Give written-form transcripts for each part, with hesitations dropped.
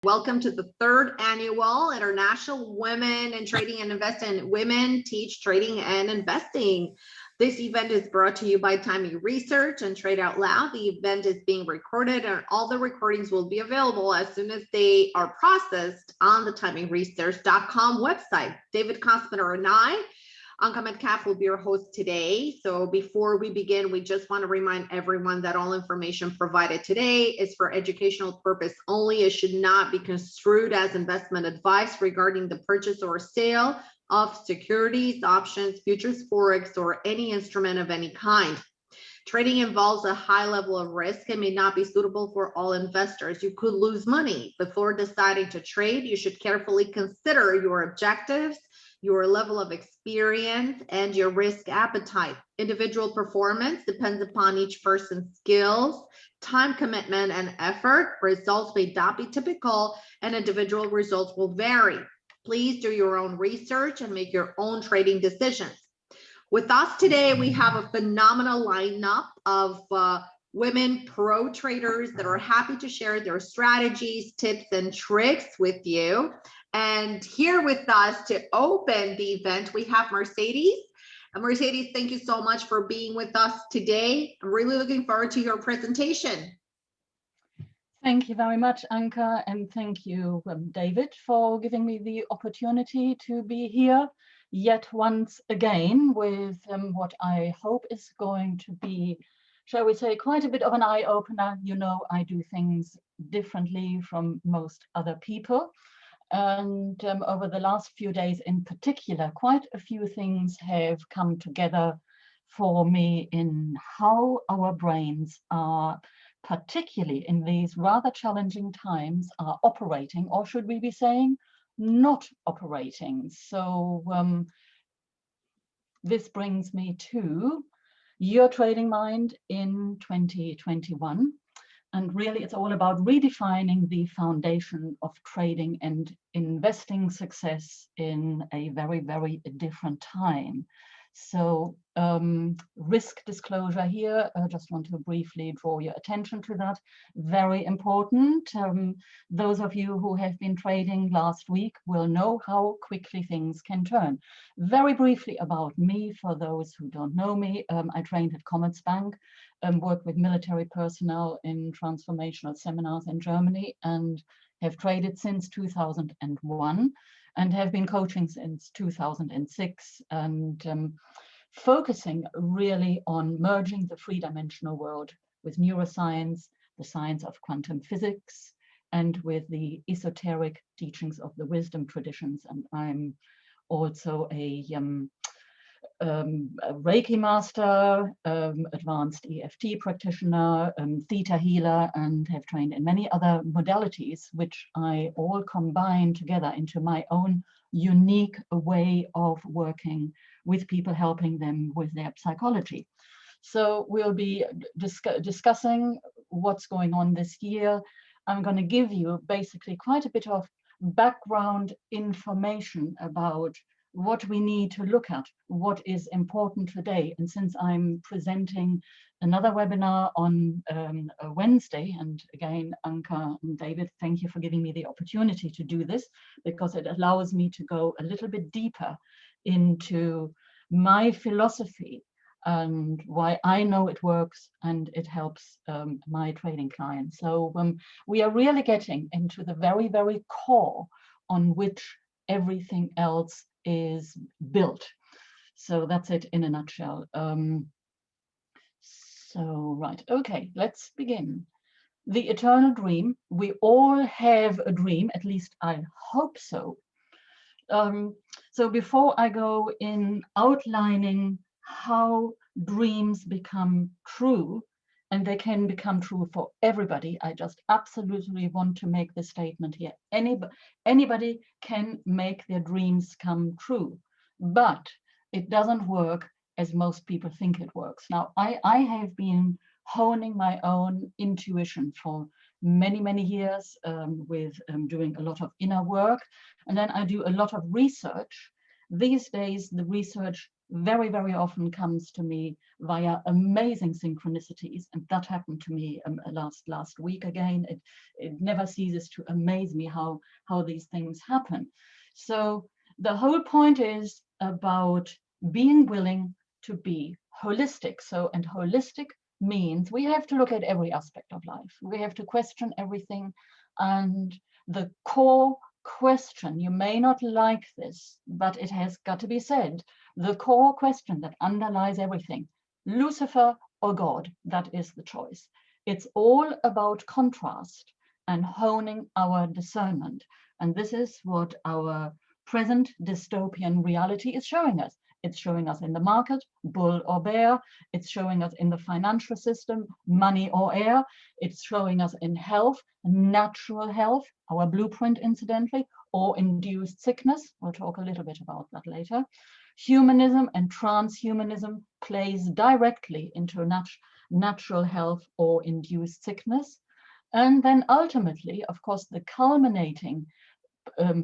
Welcome to the third annual International Women in Trading and Investing. Women Teach Trading and Investing. This event is brought to you by Timing Research and TradeOutLoud. The event is being recorded and all the recordings will be available as soon as they are processed on the TimingResearch.com website. David Kosminer and I, Anka Metcalf, will be your host today. So before we begin, we just want to remind everyone that all information provided today is for educational purpose only. It should not be construed as investment advice regarding the purchase or sale of securities, options, futures, forex, or any instrument of any kind. Trading involves a high level of risk and may not be suitable for all investors. You could lose money. Before deciding to trade, you should carefully consider your objectives, your level of experience, and your risk appetite. Individual performance depends upon each person's skills, time commitment, and effort. Results may not be typical, and individual results will vary. Please do your own research and make your own trading decisions. With us today, we have a phenomenal lineup of women pro traders that are happy to share their strategies, tips, and tricks with you. And here with us to open the event, we have Mercedes. Mercedes, thank you so much for being with us today. I'm really looking forward to your presentation. Thank you very much, Anka, and thank you, David, for giving me the opportunity to be here yet once again with what I hope is going to be, shall we say, quite a bit of an eye-opener. You know, I do things differently from most other people. And over the last few days in particular, quite a few things have come together for me in how our brains are, particularly in these rather challenging times, are operating, or should we be saying not operating. So this brings me to your trading mind in 2021. And really, it's all about redefining the foundation of trading and investing success in a very, very different time. So risk disclosure here, I just want to briefly draw your attention to that. Very important. Those of you who have been trading last week will know how quickly things can turn. Very briefly about me, for those who don't know me, I trained at Commerzbank, worked with military personnel in transformational seminars in Germany, and have traded since 2001 and have been coaching since 2006, and focusing really on merging the three-dimensional world with neuroscience, the science of quantum physics, and with the esoteric teachings of the wisdom traditions. And I'm also a Reiki master, advanced EFT practitioner, theta healer, and have trained in many other modalities, which I all combine together into my own unique way of working with people, helping them with their psychology. So we'll be discussing what's going on this year. I'm going to give you basically quite a bit of background information about what we need to look at, what is important today. And since I'm presenting another webinar on a Wednesday, and again, Anka and David, thank you for giving me the opportunity to do this, because it allows me to go a little bit deeper into my philosophy and why I know it works and it helps my trading clients. So we are really getting into the very, very core on which everything else is built. So that's it in a nutshell. Right, okay, let's begin. The eternal dream. We all have a dream, at least I hope so. So before I go in outlining how dreams become true, and they can become true for everybody, I just absolutely want to make this statement here. Anybody can make their dreams come true, but it doesn't work as most people think it works. Now, I have been honing my own intuition for many, many years with doing a lot of inner work. And then I do a lot of research. These days, the research very, very often comes to me via amazing synchronicities, and that happened to me last week again. It never ceases to amaze me how these things happen. So the whole point is about being willing to be holistic. So, and holistic means we have to look at every aspect of life. We have to question everything. And the core question, you may not like this, but it has got to be said, the core question that underlies everything, Lucifer or God, that is the choice. It's all about contrast and honing our discernment. And this is what our present dystopian reality is showing us. It's showing us in the market, bull or bear. It's showing us in the financial system, money or air. It's showing us in health, natural health, our blueprint incidentally, or induced sickness. We'll talk a little bit about that later. Humanism and transhumanism plays directly into natural health or induced sickness. And then ultimately, of course, the culminating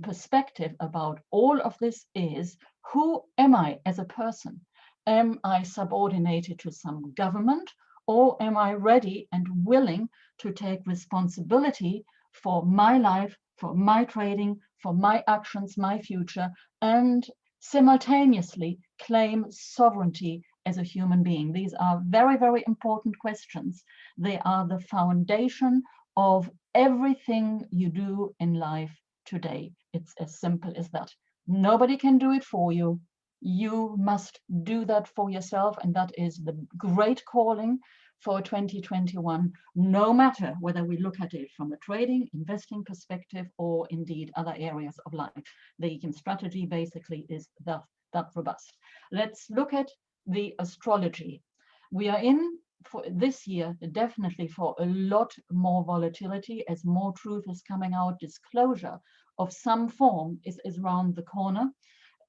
perspective about all of this is, who am I as a person? Am I subordinated to some government, or am I ready and willing to take responsibility for my life, for my trading, for my actions, my future, and simultaneously claim sovereignty as a human being? These are very, very important questions. They are the foundation of everything you do in life today. It's as simple as that. Nobody can do it for you. You must do that for yourself, and that is the great calling for 2021, no matter whether we look at it from a trading, investing perspective, or indeed other areas of life. The strategy basically is that robust. Let's look at the astrology. We are in for this year, definitely for a lot more volatility as more truth is coming out. Disclosure of some form is around the corner.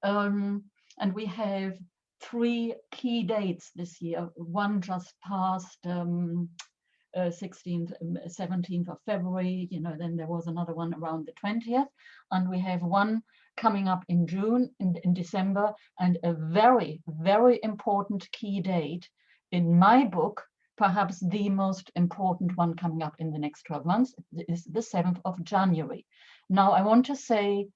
And we have 3 key dates this year. One just passed 16th, 17th of February, then there was another one around the 20th, and we have one coming up in June, in December, and a very, very important key date in my book, perhaps the most important one coming up in the next 12 months, is the 7th of January. Now, I want to say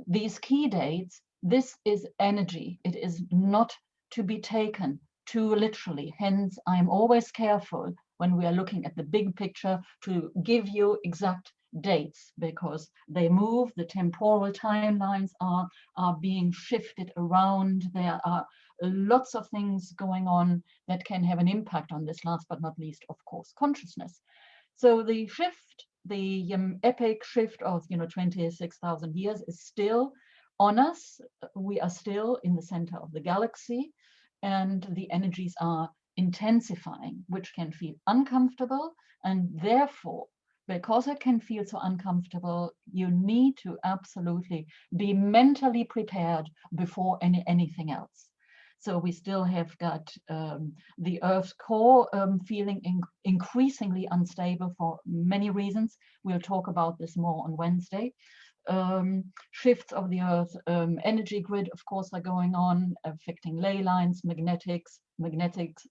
these key dates, this is energy. It is not to be taken too literally. Hence, I'm always careful when we are looking at the big picture to give you exact dates, because they move, the temporal timelines are being shifted around. There are lots of things going on that can have an impact on this, last but not least, of course, consciousness. So the shift, the epic shift of 26,000 years is still on us. We are still in the center of the galaxy, and the energies are intensifying, which can feel uncomfortable, and therefore, because it can feel so uncomfortable, you need to absolutely be mentally prepared before anything else. So we still have got the Earth's core feeling increasingly unstable for many reasons. We'll talk about this more on Wednesday. Shifts of the Earth energy grid, of course, are going on, affecting ley lines, magnetics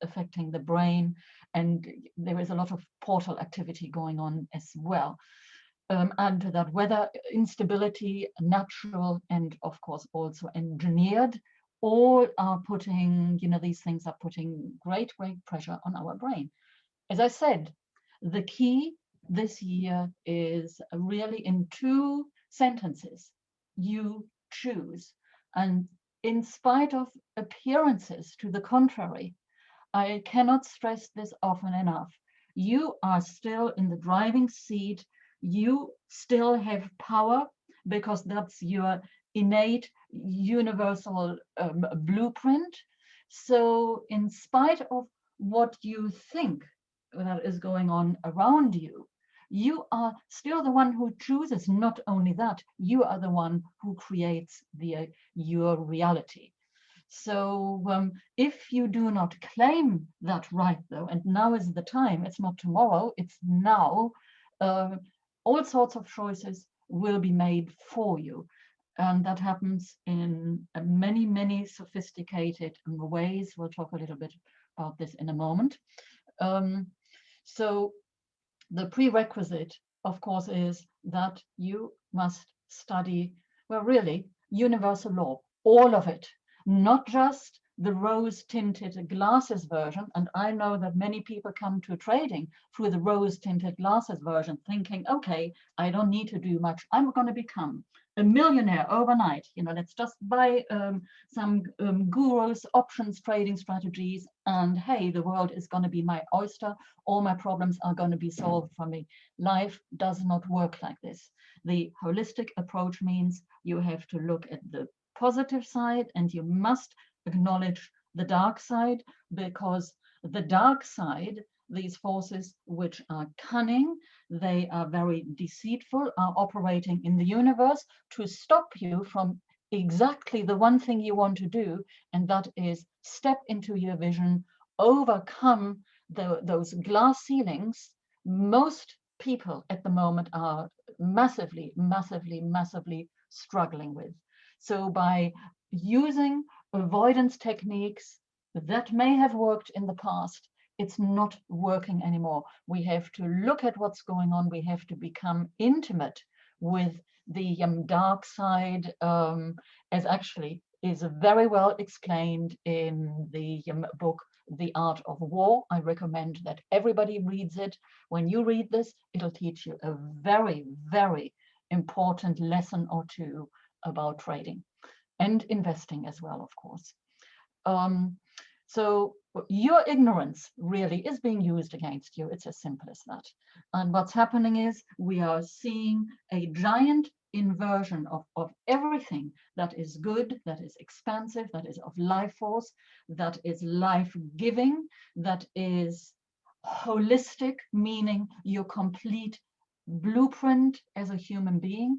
affecting the brain, and there is a lot of portal activity going on as well. And to that, weather instability, natural and of course also engineered, all are putting, these things are putting great pressure on our brain. As I said, the key this year is really in 2 sentences: you choose. And in spite of appearances to the contrary, I cannot stress this often enough. You are still in the driving seat. You still have power, because that's your innate universal blueprint. So in spite of what you think that is going on around you, you are still the one who chooses. Not only that, you are the one who creates your reality. So if you do not claim that right, though, and now is the time, it's not tomorrow, it's now, all sorts of choices will be made for you. And that happens in many, many sophisticated ways. We'll talk a little bit about this in a moment. So the prerequisite, of course, is that you must study, well, really, universal law, all of it, not just the rose-tinted glasses version. And I know that many people come to trading through the rose-tinted glasses version, thinking, okay, I don't need to do much. I'm going to become a millionaire overnight. You know, let's just buy some gurus, options trading strategies, and hey, the world is going to be my oyster. All my problems are going to be solved for me. Life does not work like this. The holistic approach means you have to look at the positive side, and you must acknowledge the dark side, because the dark side, these forces which are cunning, they are very deceitful, are operating in the universe to stop you from exactly the one thing you want to do, and that is step into your vision, overcome those glass ceilings. Most people at the moment are massively, massively, massively struggling with. So by using avoidance techniques that may have worked in the past, it's not working anymore. We have to look at what's going on. We have to become intimate with the dark side, as actually is very well explained in the book The Art of War. I recommend that everybody reads it. When you read this, it'll teach you a very, very important lesson or two about trading and investing as well, of course. So your ignorance really is being used against you. It's as simple as that. And what's happening is we are seeing a giant inversion of everything that is good, that is expansive, that is of life force, that is life-giving, that is holistic, meaning your complete blueprint as a human being.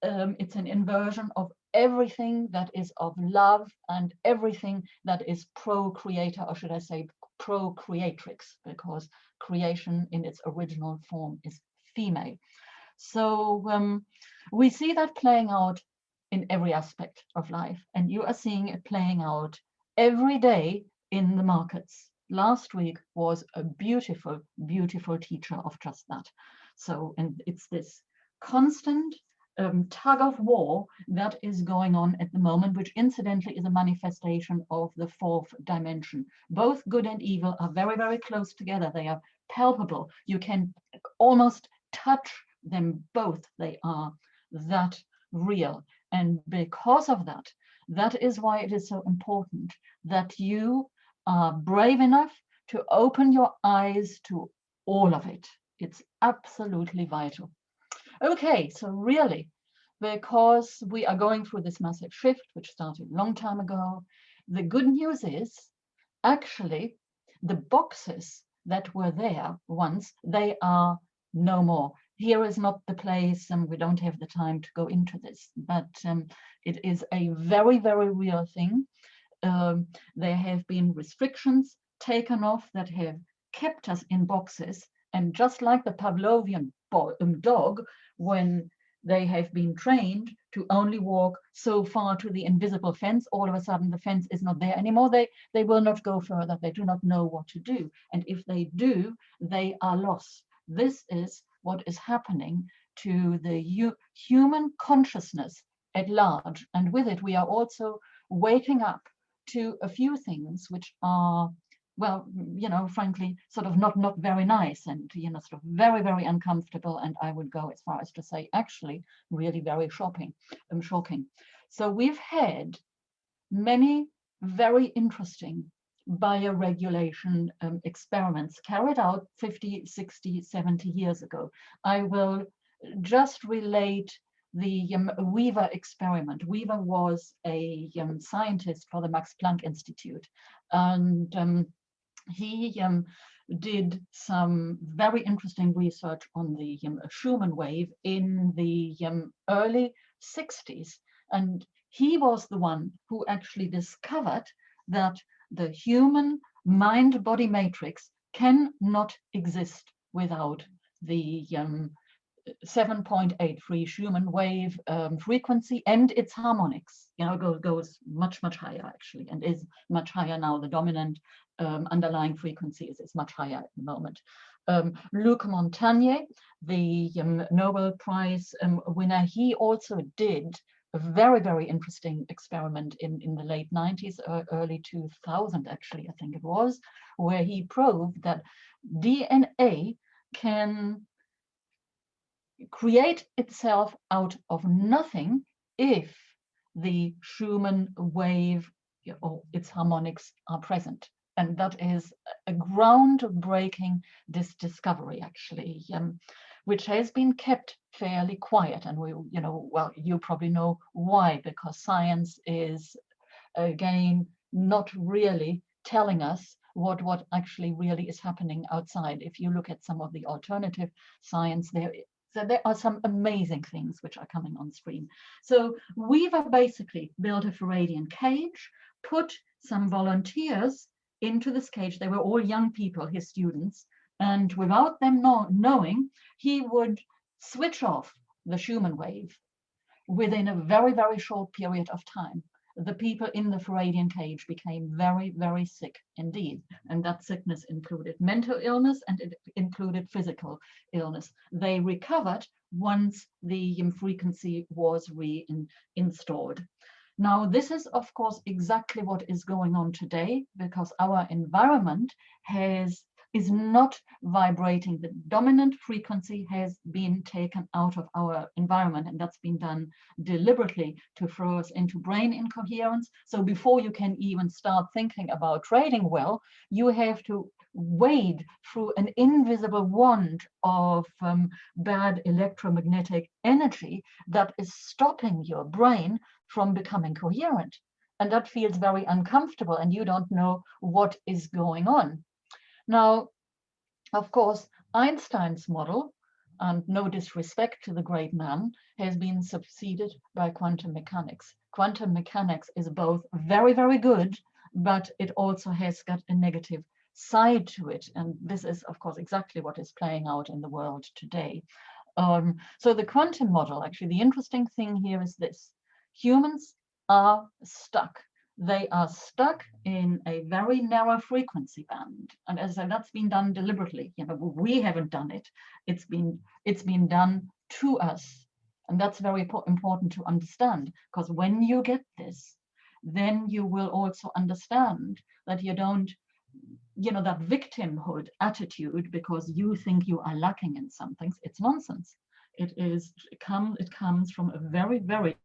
It's an inversion of everything that is of love and everything that is pro-creator, or should I say pro-creatrix, because creation in its original form is female. So we see that playing out in every aspect of life, and you are seeing it playing out every day in the markets. Last week was a beautiful, beautiful teacher of just that. So, and it's this constant tug of war that is going on at the moment, which incidentally is a manifestation of the fourth dimension. Both good and evil are very, very close together. They are palpable. You can almost touch them both. They are that real. And because of that, that is why it is so important that you are brave enough to open your eyes to all of it. It's absolutely vital. Okay, so really, because we are going through this massive shift, which started a long time ago, the good news is actually the boxes that were there once, they are no more. Here is not the place, and we don't have the time to go into this, but it is a very, very real thing. There have been restrictions taken off that have kept us in boxes, and just like the Pavlovian dog, when they have been trained to only walk so far to the invisible fence, all of a sudden the fence is not there anymore. They will not go further. They do not know what to do. And if they do, they are lost. This is what is happening to the human consciousness at large. And with it, we are also waking up to a few things which are, well, you know, frankly, sort of not very nice, and, you know, sort of very, very uncomfortable. And I would go as far as to say, actually, really very shocking. So we've had many very interesting bioregulation experiments carried out 50, 60, 70 years ago. I will just relate the Weaver experiment. Weaver was a scientist for the Max Planck Institute, and he did some very interesting research on the Schumann wave in the early 60s. And he was the one who actually discovered that the human mind-body matrix cannot exist without the 7.83 Schumann wave frequency, and its harmonics, goes much, much higher actually, and is much higher now. The dominant underlying frequency is much higher at the moment. Luc Montagnier, the Nobel Prize winner, he also did a very, very interesting experiment in the late 90s, early 2000 actually, I think it was, where he proved that DNA can create itself out of nothing if the Schumann wave or its harmonics are present. And that is a groundbreaking discovery, actually, which has been kept fairly quiet. And well, you probably know why, because science is, again, not really telling us what actually really is happening outside. If you look at some of the alternative science, there are some amazing things which are coming on screen. So Weaver basically built a Faradian cage, put some volunteers into this cage. They were all young people, his students, and without them knowing, he would switch off the Schumann wave within a very, very short period of time. The people in the Faradian cage became very, very sick indeed. And that sickness included mental illness and it included physical illness. They recovered once the frequency was reinstalled. Now, this is, of course, exactly what is going on today, because our environment is not vibrating. The dominant frequency has been taken out of our environment, and that's been done deliberately to throw us into brain incoherence. So before you can even start thinking about trading well, you have to wade through an invisible wand of bad electromagnetic energy that is stopping your brain from becoming coherent. And that feels very uncomfortable, and you don't know what is going on. Now, of course, Einstein's model, and no disrespect to the great man, has been succeeded by quantum mechanics. Quantum mechanics is both very, very good, but it also has got a negative side to it. And this is, of course, exactly what is playing out in the world today. So the quantum model, actually, the interesting thing here is this. Humans are stuck. They are stuck in a very narrow frequency band. And as I said, that's been done deliberately. We haven't done it. It's been done to us. And that's very important to understand, because when you get this, then you will also understand that you don't, that victimhood attitude because you think you are lacking in some things. It's nonsense. It comes from a very, very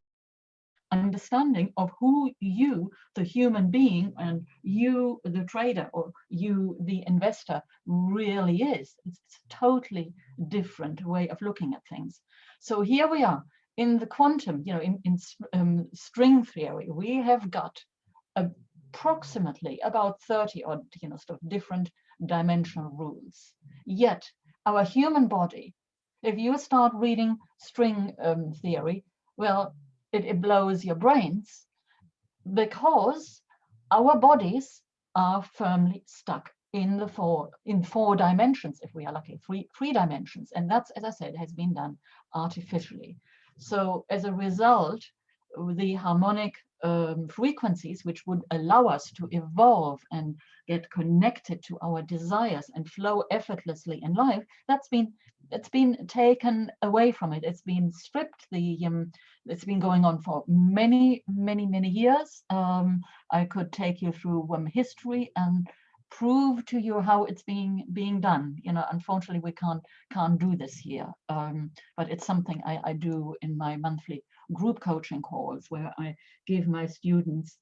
understanding of who you, the human being, and you, the trader, or you, the investor, really is. It's a totally different way of looking at things. So here we are in the quantum, in string theory, we have got approximately about 30 odd, sort of different dimensional rules. Yet our human body, if you start reading string theory, well, it blows your brains, because our bodies are firmly stuck in four dimensions, if we are lucky, three dimensions. And that's, as I said, has been done artificially. So as a result, the harmonic frequencies, which would allow us to evolve and get connected to our desires and flow effortlessly in life, it's been taken away from it. It's been stripped. It's been going on for many, many, many years. I could take you through history and prove to you how it's being done. Unfortunately, we can't do this here, but it's something I do in my monthly group coaching calls, where I give my students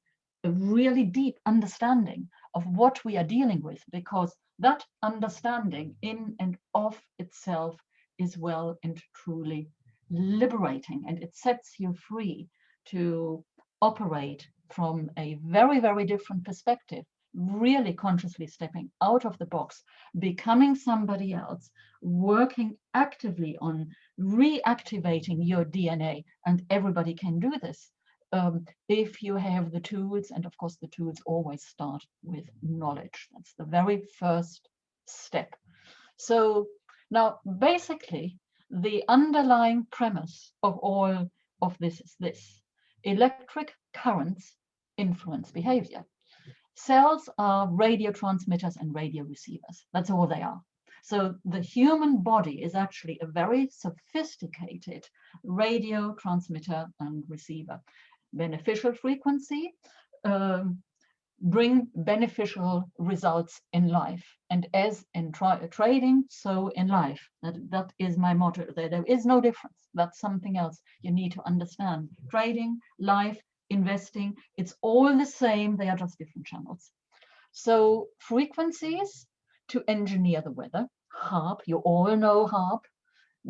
a really deep understanding of what we are dealing with, because that understanding in and of itself is well and truly liberating, and it sets you free to operate from a very, very different perspective, really consciously stepping out of the box, becoming somebody else, working actively on reactivating your DNA. And everybody can do this if you have the tools. And of course, the tools always start with knowledge. That's the very first step. So now, basically, The underlying premise of all of this is this: electric currents influence behavior. Cells are radio transmitters and radio receivers. That's all they are. So the human body is actually a very sophisticated radio transmitter and receiver. Beneficial frequency bring beneficial results in life. And as in trading, so in life. That is my motto. There is no difference. That's something else you need to understand. Trading, life, investing, it's all the same. They are just different channels. So frequencies to engineer the weather. HARP, you all know HARP.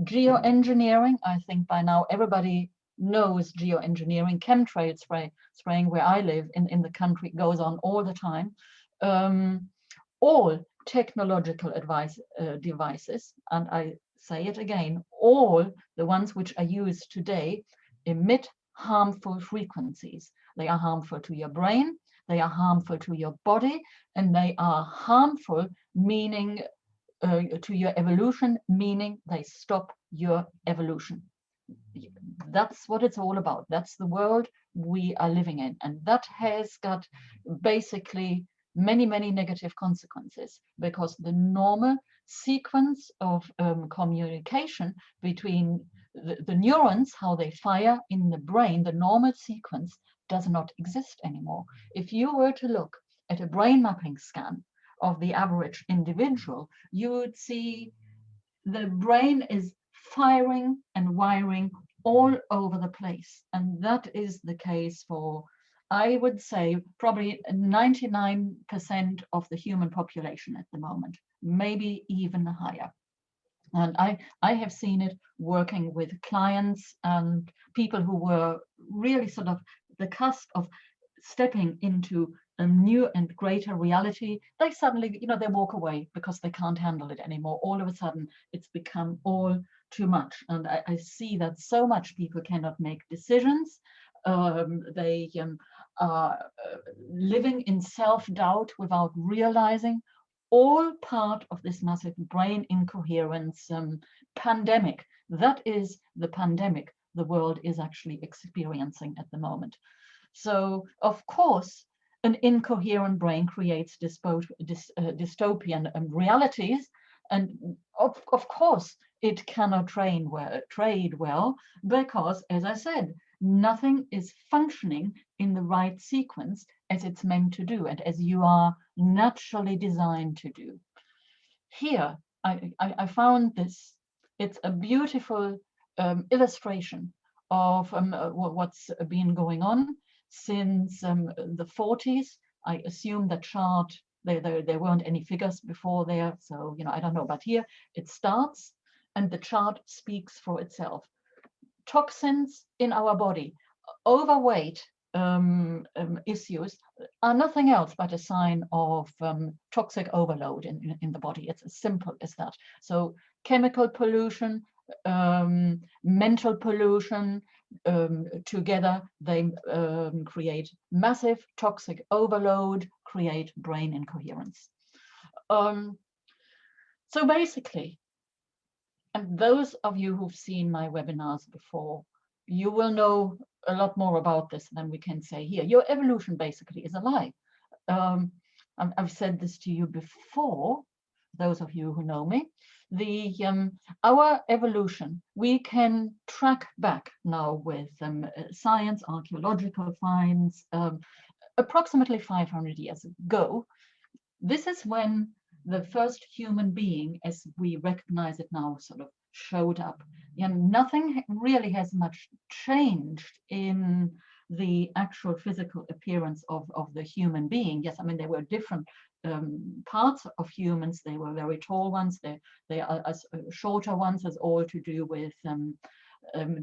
Geoengineering, I think by now everybody knows geoengineering. Chemtrail spraying where I live in the country goes on all the time. All technological devices, and I say it again, all the ones which are used today emit harmful frequencies. They are harmful to your brain, they are harmful to your body, and they are harmful, meaning to your evolution, meaning they stop your evolution. That's what it's all about. That's the world we are living in. And that has got basically many, many negative consequences, because the normal sequence of communication between the neurons, how they fire in the brain, the normal sequence does not exist anymore. If you were to look at a brain mapping scan of the average individual, you would see the brain is firing and wiring all over the place. And that is the case for, I would say, probably 99% of the human population at the moment, maybe even higher. And I have seen it working with clients and people who were really sort of the cusp of stepping into a new and greater reality. They suddenly, they walk away because they can't handle it anymore. All of a sudden, it's become all too much. And I see that so much people cannot make decisions. They are living in self-doubt without realizing, all part of this massive brain incoherence pandemic. That is the pandemic the world is actually experiencing at the moment. So, of course, an incoherent brain creates dystopian realities. And of course, it cannot trade well, because, as I said, nothing is functioning in the right sequence as it's meant to do and as you are naturally designed to do. Here, I found this. It's a beautiful illustration of what's been going on since the 40s. I assume the chart, there weren't any figures before there, so I don't know, but here it starts and the chart speaks for itself. Toxins in our body, overweight issues are nothing else but a sign of toxic overload in the body. It's as simple as that. So chemical pollution, mental pollution, together they create massive toxic overload, create brain incoherence. So basically, and those of you who've seen my webinars before, you will know a lot more about this than we can say here. Your evolution basically is a lie. I've said this to you before, those of you who know me. Our evolution, we can track back now with science, archaeological finds, approximately 500 years ago. This is when the first human being, as we recognize it now, sort of showed up. And nothing really has much changed in the actual physical appearance of the human being. Yes, I mean, there were different parts of humans. They were very tall ones, they are shorter ones, has all to do with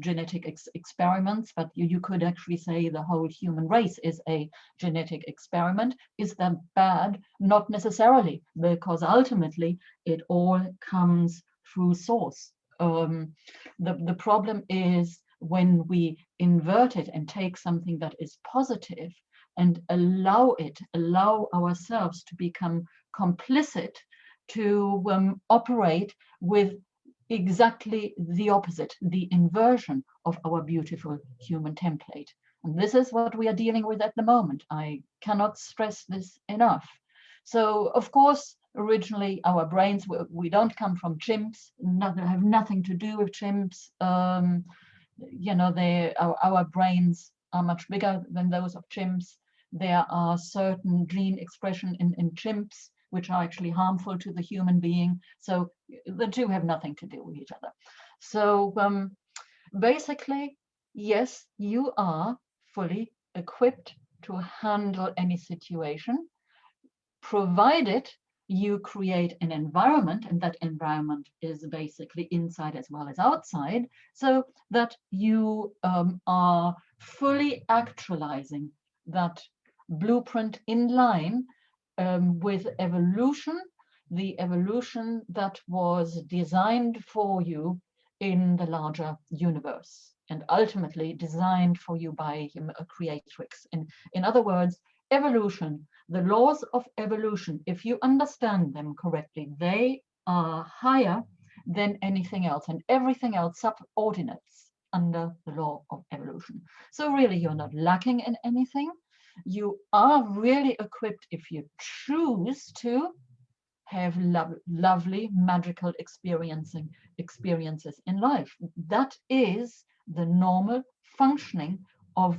genetic experiments, but you could actually say the whole human race is a genetic experiment. Is that bad? Not necessarily, because ultimately it all comes through source. The problem is when we invert it and take something that is positive and allow ourselves to become complicit, to operate with exactly the opposite, the inversion of our beautiful human template. And this is what we are dealing with at the moment. I cannot stress this enough. So, of course, originally our brains, we don't come from chimps, have nothing to do with chimps. You know, our brains are much bigger than those of chimps. There are certain gene expression in chimps which are actually harmful to the human being. So the two have nothing to do with each other. So basically, yes, you are fully equipped to handle any situation, provided you create an environment, and that environment is basically inside as well as outside, so that you are fully actualizing that blueprint in line with evolution, the evolution that was designed for you in the larger universe and ultimately designed for you by a creatrix. In other words, evolution, the laws of evolution, if you understand them correctly, they are higher than anything else, and everything else subordinates under the law of evolution. So really, you're not lacking in anything. You are really equipped, if you choose to, have lovely magical experiences in life. That is the normal functioning of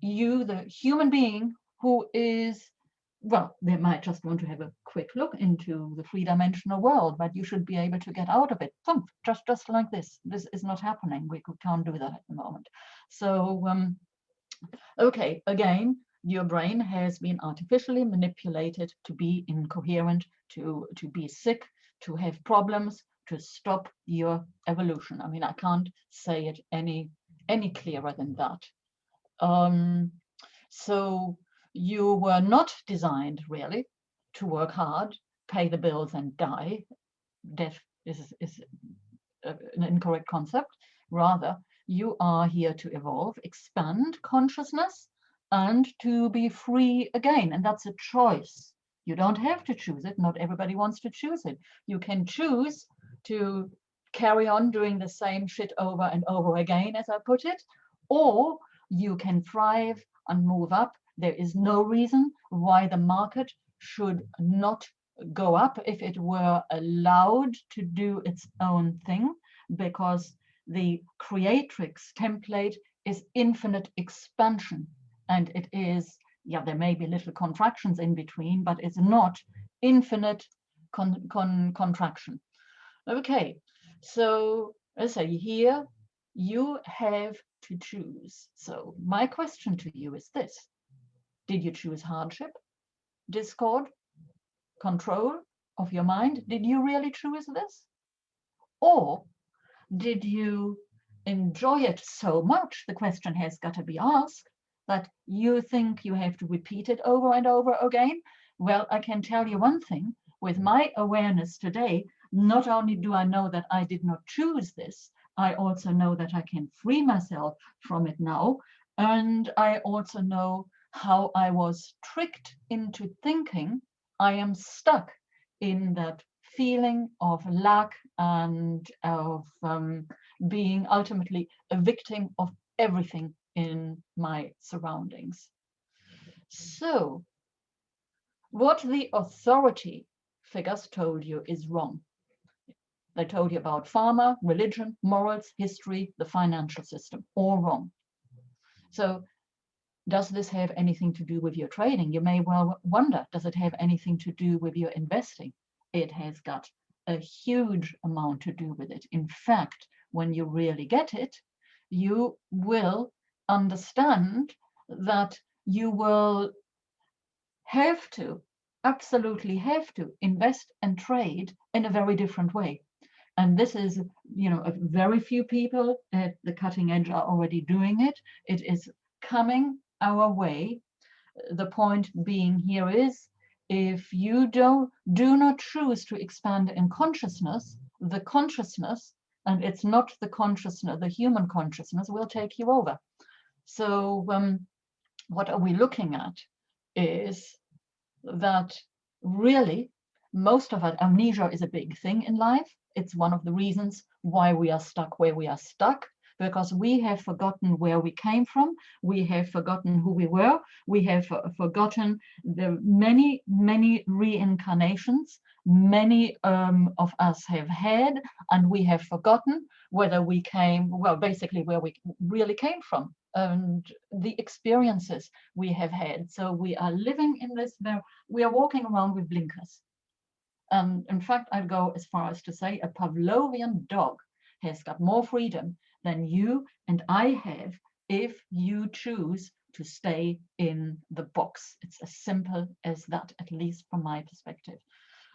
you, the human being who is, well, they might just want to have a quick look into the three-dimensional world, but you should be able to get out of it. Thump, just like this. This is not happening. We can't do that at the moment. So, okay, again, your brain has been artificially manipulated to be incoherent, to be sick, to have problems, to stop your evolution. I mean, I can't say it any clearer than that. So you were not designed really to work hard, pay the bills and die. Death is an incorrect concept. Rather, you are here to evolve, expand consciousness, and to be free again. And that's a choice. You don't have to choose it. Not everybody wants to choose it. You can choose to carry on doing the same shit over and over again, as I put it, or you can thrive and move up. There is no reason why the market should not go up if it were allowed to do its own thing, because the creatrix template is infinite expansion, and it is, yeah, there may be little contractions in between, but it's not infinite contraction. Okay, so let's say here you have to choose. So my question to you is this: did you choose hardship, discord, control of your mind? Did you really choose this? Or did you enjoy it so much, the question has got to be asked, that you think you have to repeat it over and over again? Well, I can tell you one thing. With my awareness today, not only do I know that I did not choose this, I also know that I can free myself from it now. And I also know how I was tricked into thinking I am stuck in that feeling of lack and of being ultimately a victim of everything in my surroundings. So what the authority figures told you is wrong. They told you about pharma, religion, morals, history, the financial system, all wrong. So does this have anything to do with your trading? You may well wonder, does it have anything to do with your investing? It has got a huge amount to do with it. In fact, when you really get it, you will understand that you will have to, absolutely have to, invest and trade in a very different way. And this is, you know, very few people at the cutting edge are already doing it. It is coming our way. The point being here is, if you do not choose to expand in consciousness, the consciousness, and it's not the consciousness, the human consciousness, will take you over. So what are we looking at is that really most of it, amnesia is a big thing in life. it's one of the reasons why we are stuck where we are stuck, because we have forgotten where we came from, we have forgotten who we were, we have forgotten the many, many reincarnations many of us have had, and we have forgotten whether we came, well, basically where we really came from and the experiences we have had. So we are living in this, we are walking around with blinkers. In fact, I'd go as far as to say a Pavlovian dog has got more freedom than you and I have if you choose to stay in the box. It's as simple as that, at least from my perspective.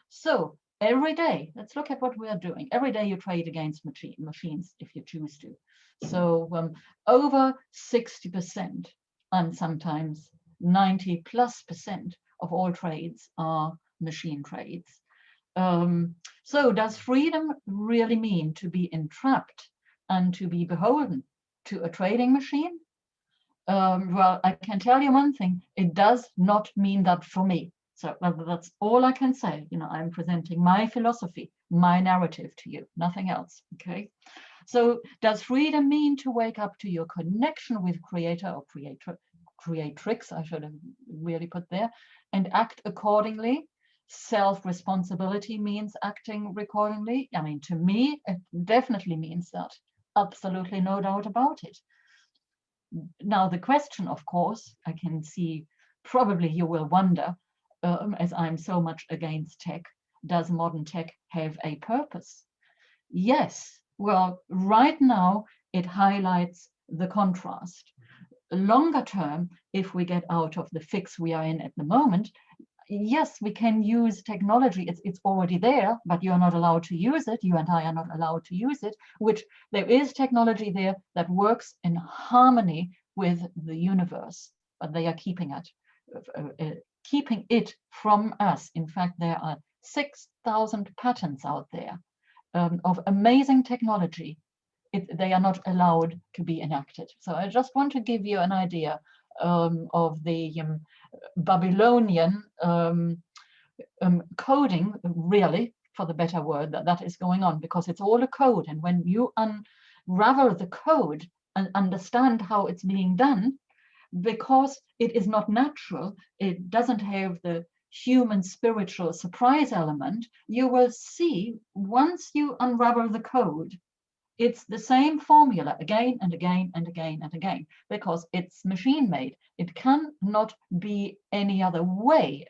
So every day, let's look at what we are doing. Every day you trade against machines if you choose to. So over 60% and sometimes 90+% of all trades are machine trades. So does freedom really mean to be entrapped and to be beholden to a trading machine? Well, I can tell you one thing, it does not mean that for me. So that's all I can say. You know, I'm presenting my philosophy, my narrative to you, nothing else, okay? So does freedom mean to wake up to your connection with creator or creatrix, I should have really put there, and act accordingly? Self-responsibility means acting accordingly. I mean, to me, it definitely means that. Absolutely no doubt about it. Now, the question, of course, I can see probably you will wonder, as I'm so much against tech, does modern tech have a purpose? Yes. Well, right now, it highlights the contrast. Longer term, if we get out of the fix we are in at the moment, yes, we can use technology. It's already there, but you're not allowed to use it. You and I are not allowed to use it, which there is technology there that works in harmony with the universe, but they are keeping it from us. In fact, there are 6,000 patents out there of amazing technology. They are not allowed to be enacted. So I just want to give you an idea of the Babylonian coding, really, for the better word, that is going on, because it's all a code. And when you unravel the code and understand how it's being done, because it is not natural, it doesn't have the human spiritual surprise element, you will see once you unravel the code, it's the same formula again and again and again and again, because it's machine made. It cannot be any other way.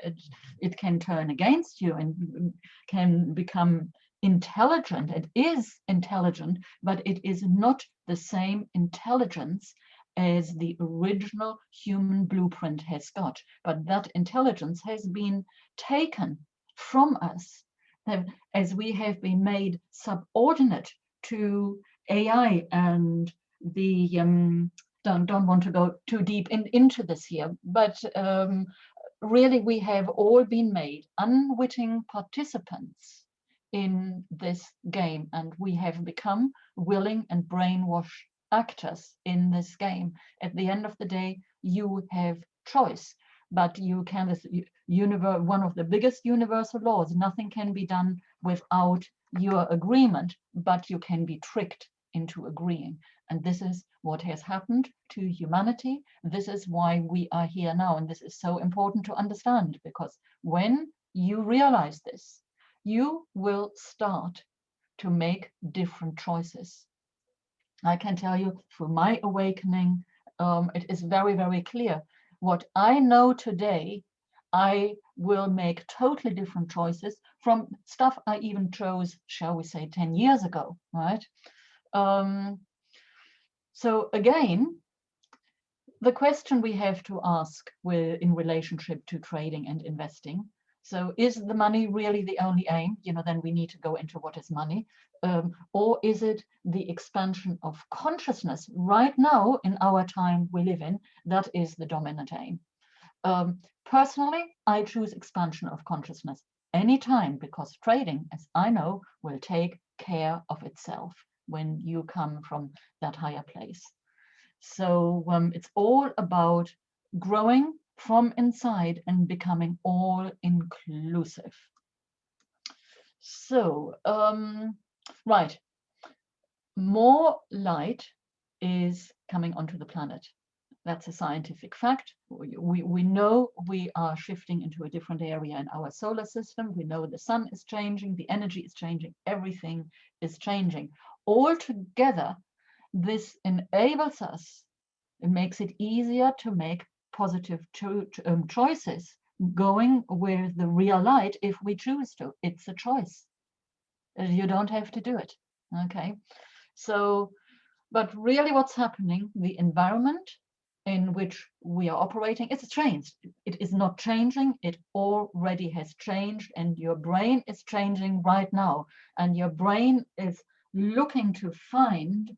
It can turn against you and can become intelligent. It is intelligent, but it is not the same intelligence as the original human blueprint has got. But that intelligence has been taken from us as we have been made subordinate to AI and the don't want to go too deep into this here, but really we have all been made unwitting participants in this game, and we have become willing and brainwashed actors in this game. At the end of the day, you have choice, but you can, one of the biggest universal laws, nothing can be done without your agreement, but you can be tricked into agreeing. And this is what has happened to humanity. This is why we are here now. And this is so important to understand, because when you realize this, you will start to make different choices. I can tell you through my awakening, it is very, very clear. What I know today, I will make totally different choices from stuff I even chose, shall we say, 10 years ago, right? So again, the question we have to ask in relationship to trading and investing. So is the money really the only aim? You know, then we need to go into what is money. Or is it the expansion of consciousness right now in our time we live in? That is the dominant aim. Personally, I choose expansion of consciousness anytime, because trading, as I know, will take care of itself when you come from that higher place. So it's all about growing from inside and becoming all inclusive. So Right. More light is coming onto the planet. That's a scientific fact. We know we are shifting into a different area in our solar system. We know the sun is changing, the energy is changing, everything is changing. Altogether, this enables us, it makes it easier to make positive choices going with the real light if we choose to. It's a choice. You don't have to do it. Okay. So, but really what's happening, the environment in which we are operating, it's changed. It is not changing, it already has changed, and your brain is changing right now. And your brain is looking to find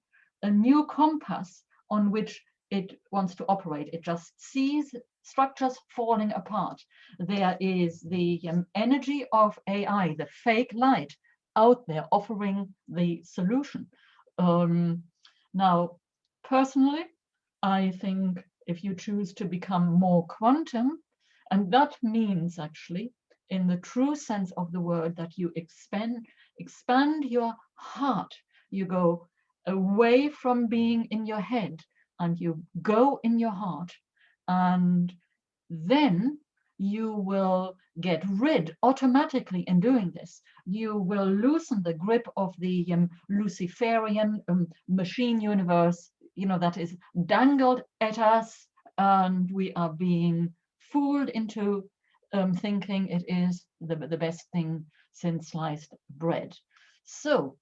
a new compass on which it wants to operate. It just sees structures falling apart. There is the energy of AI, the fake light out there offering the solution. Now, personally, I think if you choose to become more quantum, and that means actually, in the true sense of the word, that you expand your heart. You go away from being in your head and you go in your heart, and then you will get rid automatically in doing this. You will loosen the grip of the Luciferian machine universe, that is dangled at us, and we are being fooled into thinking it is the best thing since sliced bread. So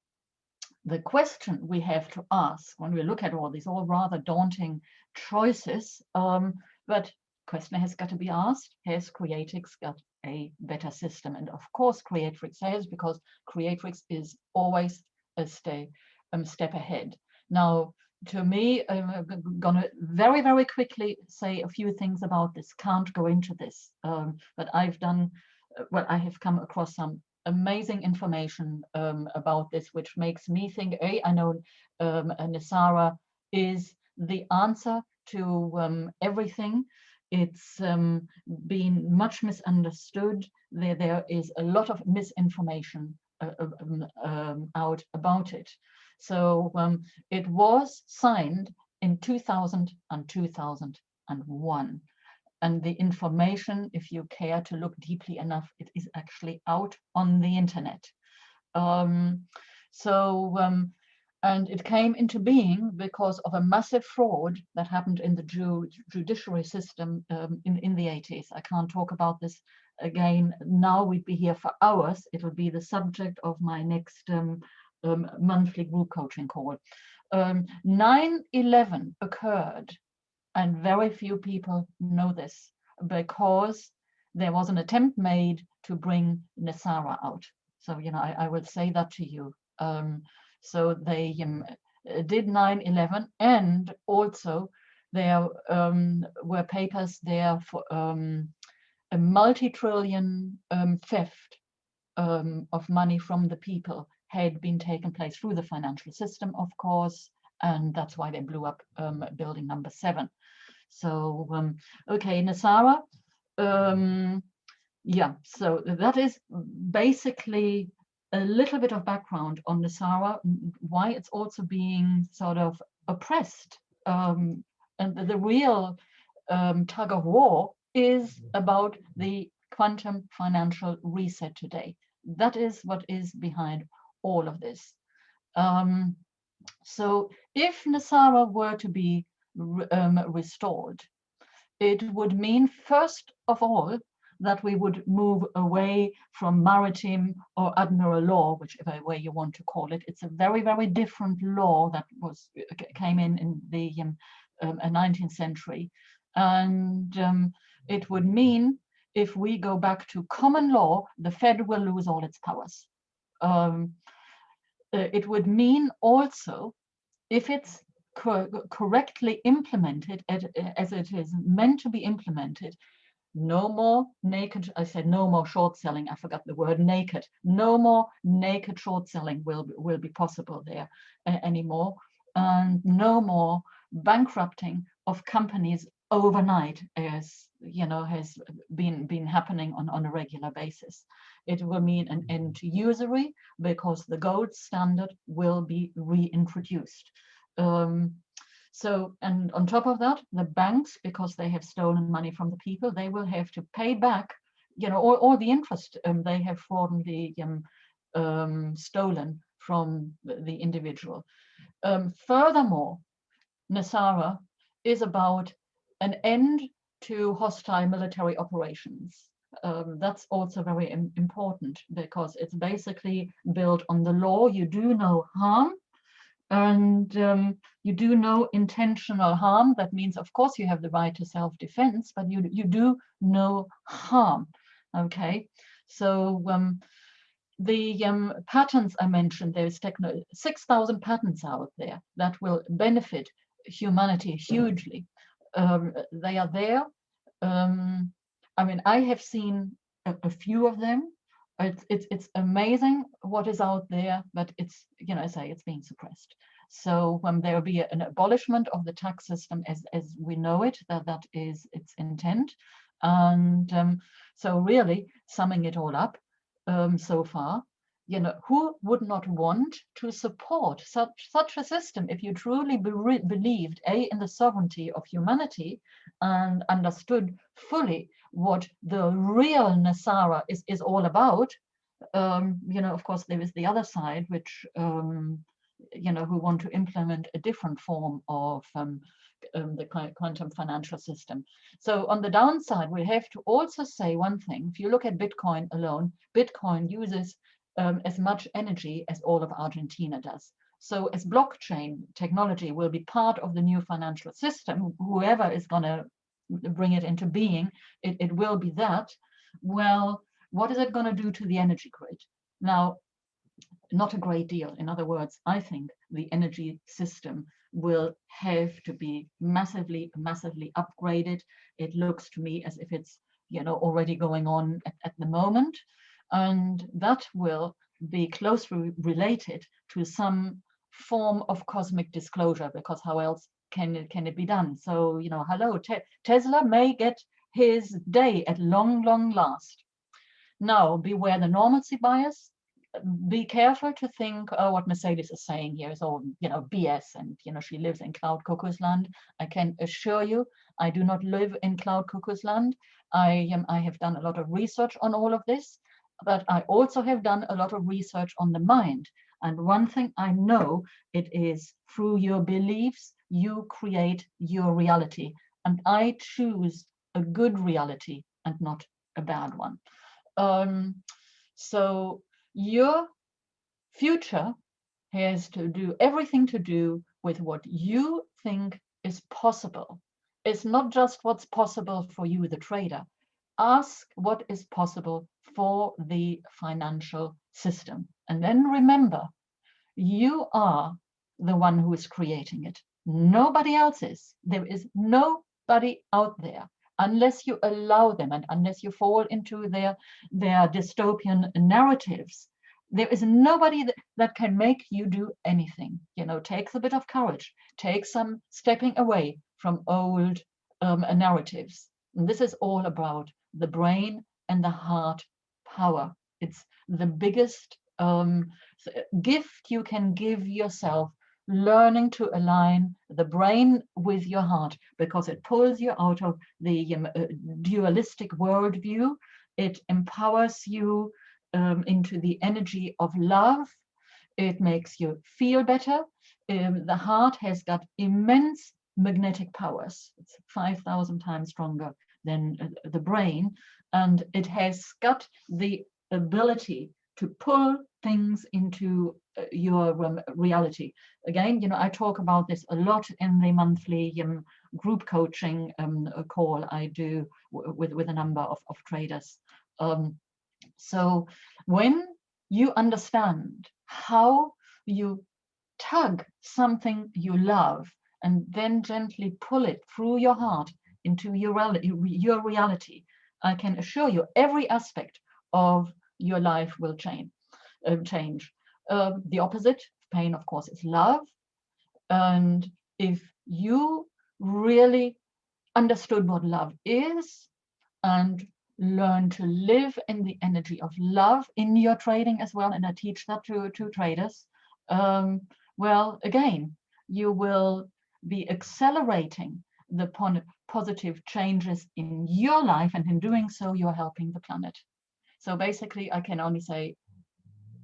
the question we have to ask when we look at all these all rather daunting choices, but question has got to be asked, has Creatrix got a better system? And of course Creatrix has, because Creatrix is always a step ahead. Now, to me, I'm gonna very, very quickly say a few things about this. Can't go into this, but I've done, well, I have come across some amazing information about this, which makes me think, I know Nassara is the answer to everything. It's been much misunderstood. There is a lot of misinformation out about it. So it was signed in 2000 and 2001. And the information, if you care to look deeply enough, it is actually out on the internet. And it came into being because of a massive fraud that happened in the judiciary system in the 80s. I can't talk about this again now. We'd be here for hours. It'll be the subject of my next monthly group coaching call. 9/11 occurred, and very few people know this, because there was an attempt made to bring Nassara out. So, I will say that to you. So they did 9/11, and also there were papers there for a multi-trillion theft of money from the people had been taken place through the financial system, of course, and that's why they blew up building number 7. So, okay, Nassara, yeah, so that is basically a little bit of background on Nassara, why it's also being sort of oppressed. And the real tug of war is about the quantum financial reset today. That is what is behind all of this. So if Nassara were to be restored, it would mean, first of all, that we would move away from maritime or admiral law, whichever way you want to call it. It's a very, very different law that came in the 19th century. And it would mean, if we go back to common law, the Fed will lose all its powers. It would mean also, if it's correctly implemented as it is meant to be implemented, no more naked, I said no more short selling, I forgot the word naked, no more naked short selling will be possible there anymore, and no more bankrupting of companies overnight, as you know, has been happening on a regular basis. It will mean an end to usury because the gold standard will be reintroduced. So, and on top of that, the banks, because they have stolen money from the people, they will have to pay back, you know, all the interest they have fraudulently stolen from the individual. Furthermore, Nassara is about an end to hostile military operations. That's also very important because it's basically built on the law. You do no harm, and you do no intentional harm. That means, of course, you have the right to self-defense, but you do no harm. Okay, so the patents I mentioned, there's 6,000 patents out there that will benefit humanity hugely. They are there. I mean, I have seen a few of them. It's amazing what is out there, but it's, you know, I say it's being suppressed. So when there will be an abolishment of the tax system as we know it, that is its intent. And so really summing it all up, so far, you know, who would not want to support such a system if you truly believed in the sovereignty of humanity and understood fully what the real Nassara is all about? You know, of course, there is the other side, which you know, who want to implement a different form of the quantum financial system. So on the downside, we have to also say one thing. If you look at Bitcoin alone, Bitcoin uses as much energy as all of Argentina does. So as blockchain technology will be part of the new financial system, whoever is going to bring it into being, it will be that. Well, what is it going to do to the energy grid? Now, not a great deal. In other words, I think the energy system will have to be massively upgraded. It looks to me as if it's, you know, already going on at the moment, and that will be closely related to some form of cosmic disclosure, because how else can it be done? So, you know, hello, Tesla may get his day at long last. Now, beware the normalcy bias. Be careful to think, oh, what Mercedes is saying here is all, you know, BS, and, you know, she lives in cloud cuckoo's land. I can assure you, I do not live in cloud cuckoo's land. I have done a lot of research on all of this, but I also have done a lot of research on the mind. And one thing I know, it is through your beliefs, you create your reality. And I choose a good reality and not a bad one. So your future has to do everything to do with what you think is possible. It's not just what's possible for you, the trader. Ask what is possible for the financial system. And then remember, you are the one who is creating it. Nobody else is. There is nobody out there, unless you allow them and unless you fall into their dystopian narratives. There is nobody that can make you do anything. You know, takes a bit of courage, takes some stepping away from old narratives. And this is all about the brain and the heart power. It's the biggest gift you can give yourself, learning to align the brain with your heart, because it pulls you out of the dualistic worldview. It empowers you into the energy of love. It makes you feel better. The heart has got immense magnetic powers. It's 5,000 times stronger than the brain, and it has got the ability to pull things into your reality. Again, you know, I talk about this a lot in the monthly group coaching call I do with a number of traders. So when you understand how you tug something you love and then gently pull it through your heart into your reality, I can assure you every aspect of your life will change. The opposite of pain, of course, is love. And if you really understood what love is, and learn to live in the energy of love in your trading as well. And I teach that to traders. Well, again, you will be accelerating the positive changes in your life, and in doing so, you're helping the planet. So basically, I can only say,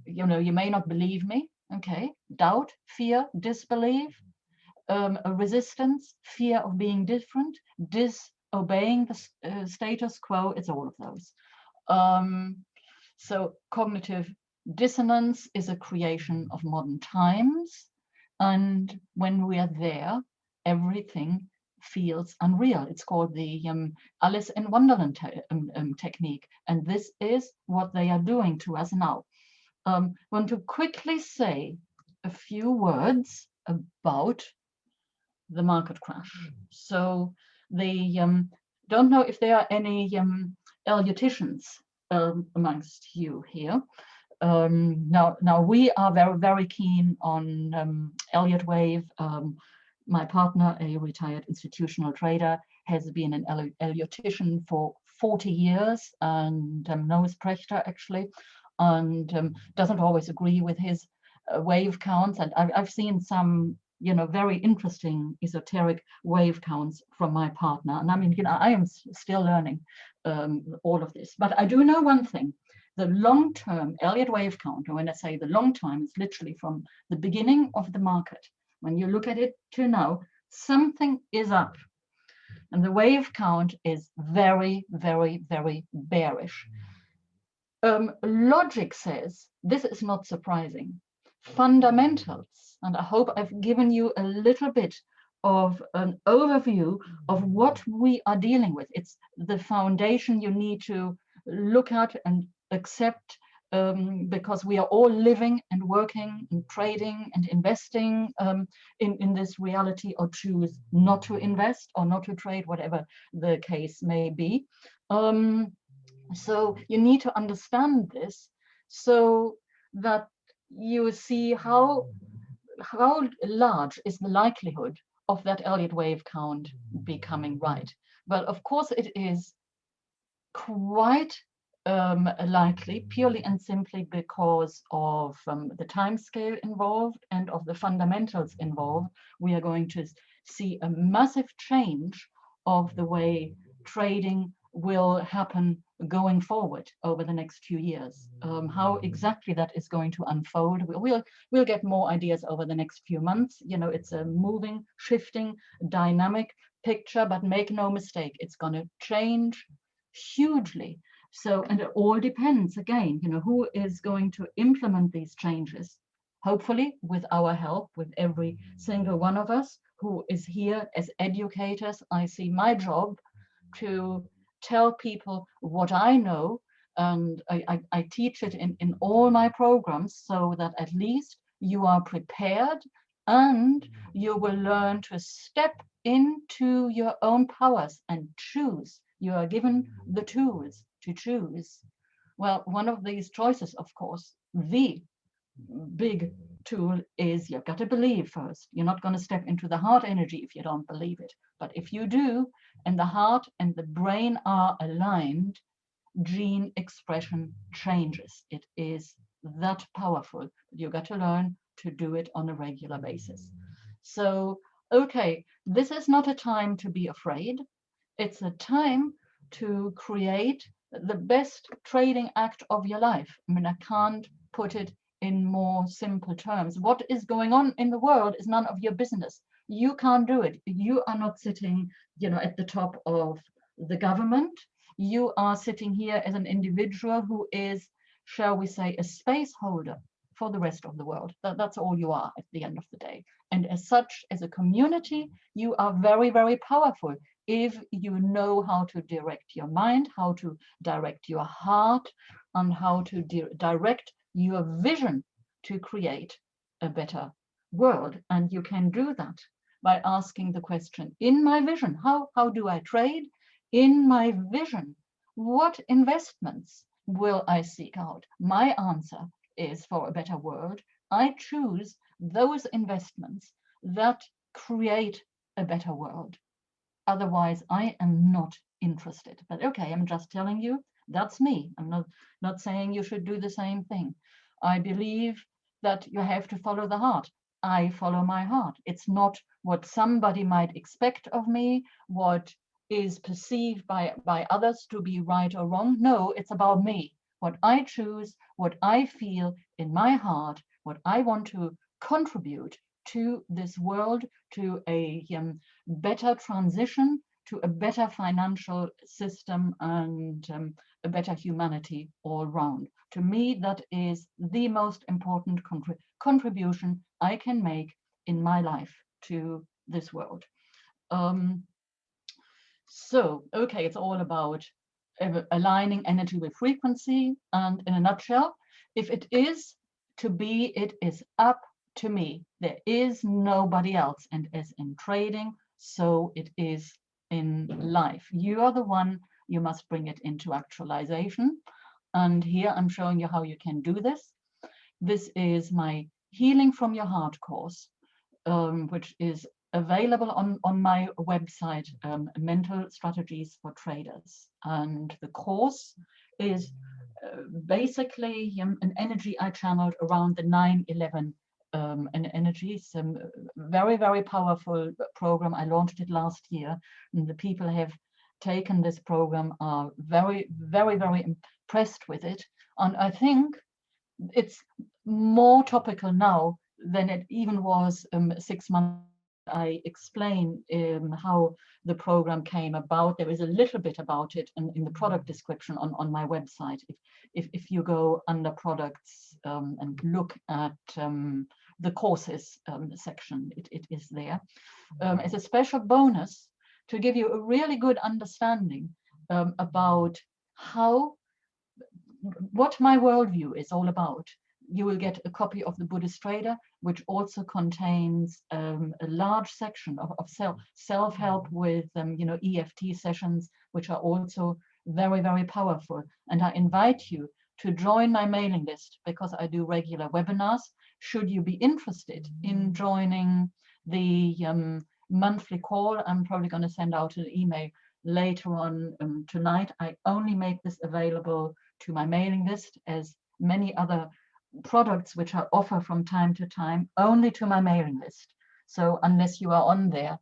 you know, you may not believe me, okay? Doubt, fear, disbelief, a resistance, fear of being different, disobeying the status quo, it's all of those. So cognitive dissonance is a creation of modern times. And when we are there, everything feels unreal. It's called the Alice in Wonderland technique. And this is what they are doing to us now. I want to quickly say a few words about the market crash. So they don't know if there are any Elliottians amongst you here. Now we are very keen on Elliott Wave. My partner, a retired institutional trader, has been an Elliottician for 40 years and knows Prechter actually, and doesn't always agree with his wave counts. And I've seen some, you know, very interesting esoteric wave counts from my partner. And I mean, you know, I am still learning all of this. But I do know one thing. The long-term Elliott wave count, and when I say the long time, it's literally from the beginning of the market. When you look at it to now, something is up. And the wave count is very bearish. Logic says this is not surprising. Fundamentals, and I hope I've given you a little bit of an overview of what we are dealing with. It's the foundation you need to look at and accept, because we are all living and working and trading and investing in this reality, or choose not to invest or not to trade, whatever the case may be. So you need to understand this so that you see how large is the likelihood of that Elliott wave count becoming right. Well, of course, it is quite likely, purely and simply because of the time scale involved and of the fundamentals involved. We are going to see a massive change of the way trading will happen going forward over the next few years. How exactly that is going to unfold, we'll get more ideas over the next few months. You know, it's a moving, shifting, dynamic picture, but make no mistake, it's going to change hugely. So, and it all depends, again, you know, who is going to implement these changes, hopefully with our help, with every single one of us who is here as educators. I see my job to tell people what I know, and I teach it in all my programs, so that at least you are prepared and you will learn to step into your own powers and choose. You are given the tools to choose. Well, one of these choices, of course, the big tool is you've got to believe first. You're not going to step into the heart energy if you don't believe it. But if you do, and the heart and the brain are aligned, gene expression changes. It is that powerful. You've got to learn to do it on a regular basis. So, okay, this is not a time to be afraid. It's a time to create the best trading act of your life. I mean, I can't put it in more simple terms. What is going on in the world is none of your business. You can't do it. You are not sitting, you know, at the top of the government. You are sitting here as an individual who is, shall we say, a space holder for the rest of the world. That's all you are at the end of the day. And as such, as a community, you are very powerful if you know how to direct your mind, how to direct your heart, and how to direct your vision to create a better world. And you can do that by asking the question, in my vision, how do I trade? In my vision, what investments will I seek out? My answer is for a better world. I choose those investments that create a better world. Otherwise, I am not interested. But okay, I'm just telling you, that's me. I'm not saying you should do the same thing. I believe that you have to follow the heart. I follow my heart. It's not what somebody might expect of me, what is perceived by others to be right or wrong. No, it's about me. What I choose, what I feel in my heart, what I want to contribute to this world, to a better transition, to a better financial system, and a better humanity all round. To me, that is the most important contribution I can make in my life to this world. So, okay, it's all about aligning energy with frequency. And in a nutshell, if it is to be, it is up to me. There is nobody else. And as in trading, so it is in life. You are the one, you must bring it into actualization. And here I'm showing you how you can do this. This is my Healing from Your Heart course, which is available on my website, Mental Strategies for Traders. And the course is basically an energy I channeled around the 9/11 an energy. It's a very, very powerful program. I launched it last year, and the people have taken this program are very, very, very impressed with it. And I think it's more topical now than it even was 6 months. I explain how the program came about. There is a little bit about it in the product description on my website. If you go under products and look at the courses section, it is there. As a special bonus to give you a really good understanding about what my worldview is all about. You will get a copy of the Buddhist Trader, which also contains a large section of self-help with EFT sessions, which are also very, very powerful. And I invite you to join my mailing list because I do regular webinars. Should you be interested in joining the monthly call, I'm probably going to send out an email later on tonight. I only make this available to my mailing list, as many other products which I offer from time to time only to my mailing list. So unless you are on there,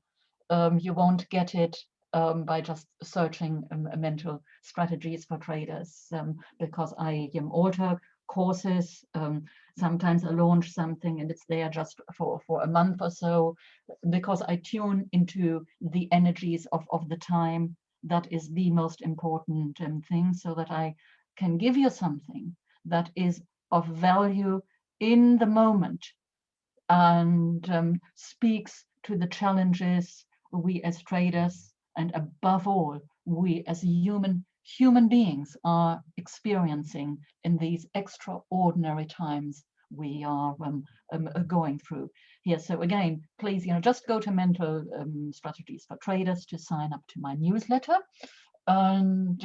you won't get it by just searching mental strategies for traders, because I alter courses. Sometimes I launch something and it's there just for a month or so, because I tune into the energies of the time. That is the most important thing, so that I can give you something that is of value in the moment and speaks to the challenges we as traders, and above all, we as human beings are experiencing in these extraordinary times we are going through here. So again, please, just go to Mental Strategies for Traders to sign up to my newsletter. And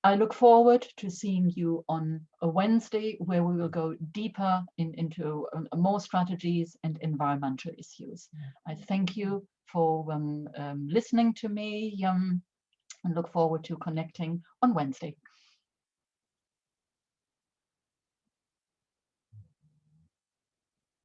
I look forward to seeing you on a Wednesday, where we will go deeper into more strategies and environmental issues. I thank you for listening to me and look forward to connecting on Wednesday.